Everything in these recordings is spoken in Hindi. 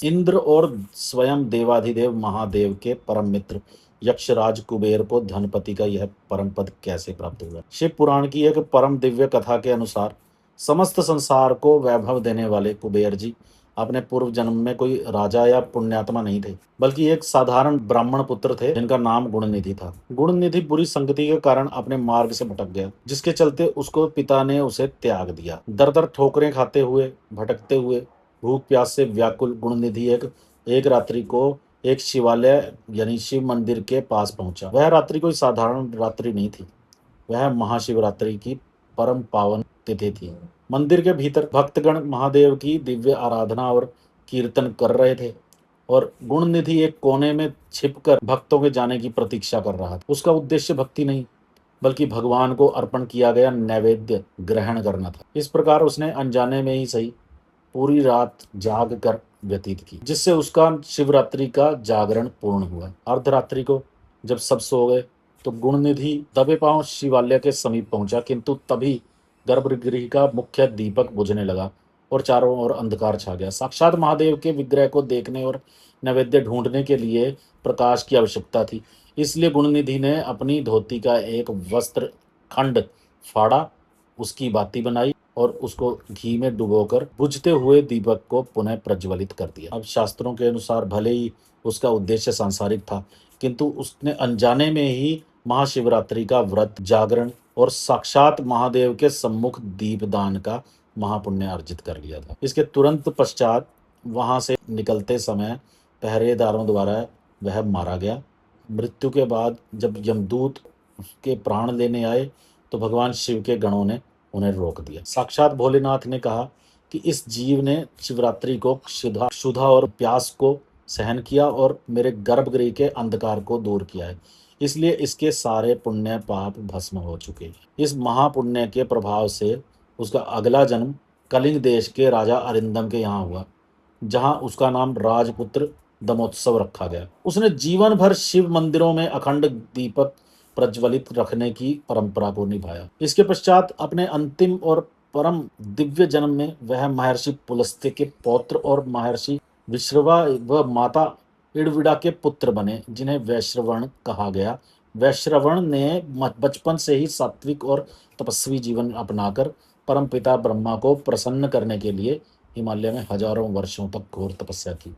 इंद्र और स्वयं देवाधिदेव महादेव के परम मित्र यक्षराज कुबेर को धनपति का यह परम पद कैसे प्राप्त हुआ? शिव पुराण की एक परम दिव्य कथा के अनुसार समस्त संसार को वैभव देने वाले कुबेर जी अपने पूर्व जन्म में कोई राजा या पुण्यात्मा नहीं थे, बल्कि एक साधारण ब्राह्मण पुत्र थे जिनका नाम गुणनिधि था। गुणनिधि बुरी संगति के कारण अपने मार्ग से भटक गया, जिसके चलते उसको पिता ने उसे त्याग दिया। दर दर ठोकरें खाते हुए भटकते हुए भूख प्यास से व्याकुल गुणनिधि एक रात्रि को एक शिवालय यानी शिव मंदिर के पास पहुंचा। वह रात्रि कोई साधारण रात्रि नहीं थी, वह महाशिवरात्रि की परम पावन तिथि थी। मंदिर के भीतर भक्तगण महादेव की दिव्य आराधना और कीर्तन कर रहे थे और गुणनिधि एक कोने में छिपकर भक्तों के जाने की प्रतीक्षा कर रहा था। उसका उद्देश्य भक्ति नहीं, बल्कि भगवान को अर्पण किया गया नैवेद्य ग्रहण करना था। इस प्रकार उसने अनजाने में ही सही पूरी रात जाग कर व्यतीत की, जिससे उसका शिवरात्रि का जागरण पूर्ण हुआ। अर्धरात्रि को जब सब सो गए तो गुणनिधि दबे पांव शिवालय के समीप पहुंचा, किंतु तभी गर्भगृह का मुख्य दीपक बुझने लगा और चारों ओर अंधकार छा गया। साक्षात महादेव के विग्रह को देखने और नैवेद्य ढूंढने के लिए प्रकाश की आवश्यकता थी। इसलिए गुणनिधि ने अपनी धोती का एक वस्त्र खंड फाड़ा, उसकी बाती बनाई और उसको घी में डुबोकर बुझते हुए दीपक को पुनः प्रज्वलित कर दिया। अब शास्त्रों के अनुसार भले ही उसका उद्देश्य सांसारिक था, किंतु उसने अनजाने में ही महाशिवरात्रि का व्रत, जागरण और साक्षात महादेव के सम्मुख दीपदान का महापुण्य अर्जित कर लिया था। इसके तुरंत पश्चात वहां से निकलते समय पहरेदारों द्वारा वह मारा गया। मृत्यु के बाद जब यमदूत उसके प्राण लेने आए तो भगवान शिव के गणों ने उन्हें रोक दिया। साक्षात भोलेनाथ ने कहा कि इस जीव ने शिवरात्रि को क्षुधा और प्यास को सहन किया और मेरे गर्भगृह के अंधकार को दूर किया है, इसलिए इसके सारे पुण्य पाप भस्म हो चुके हैं। इस महापुण्य के प्रभाव से उसका अगला जन्म कलिंग देश के राजा अरिंदम के यहाँ हुआ, जहाँ उसका नाम राजपुत्र दमोत्सव रखा गया। उसने जीवन भर शिव मंदिरों में अखंड दीपक प्रज्वलित रखने की परंपरा को निभाया। इसके पश्चात अपने अंतिम और परम दिव्य जन्म में वह महर्षि पुलस्त्य के पौत्र और महर्षि विश्रवा व माता इड़विड़ा के पुत्र बने, जिन्हें वैश्रवण कहा गया। वैश्रवण ने बचपन से ही सात्विक और तपस्वी जीवन अपनाकर परम पिता ब्रह्मा को प्रसन्न करने के लिए हिमालय में हजारों वर्षों तक घोर तपस्या की।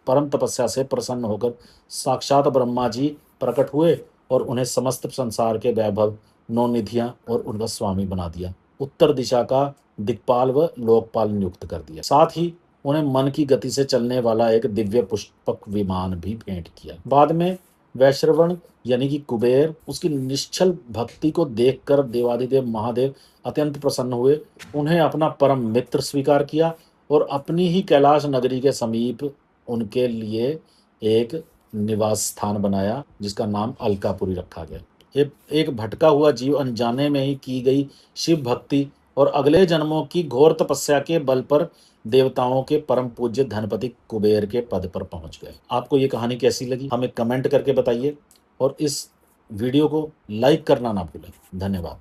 परम तपस्या से प्रसन्न होकर साक्षात ब्रह्मा जी प्रकट हुए और उन्हें समस्त संसार के वैभव, नौ निधियां और उनका स्वामी बना दिया। उत्तर दिशा का दिक्पाल व लोकपाल नियुक्त कर दिया। साथ ही उन्हें मन की गति से चलने वाला एक दिव्य पुष्पक विमान भी भेंट किया। बाद में वैश्रवण यानी कि कुबेर उसकी निश्चल भक्ति को देखकर देवादिदेव महादेव अत्यंत प्रसन्न हुए, उन्हें अपना परम मित्र स्वीकार किया और अपनी ही कैलाश नगरी के समीप उनके लिए एक निवास स्थान बनाया, जिसका नाम अलकापुरी रखा गया। एक भटका हुआ जीव अनजाने में ही की गई शिव भक्ति और अगले जन्मों की घोर तपस्या के बल पर देवताओं के परम पूज्य धनपति कुबेर के पद पर पहुंच गए। आपको ये कहानी कैसी लगी हमें कमेंट करके बताइए और इस वीडियो को लाइक करना ना भूलें। धन्यवाद।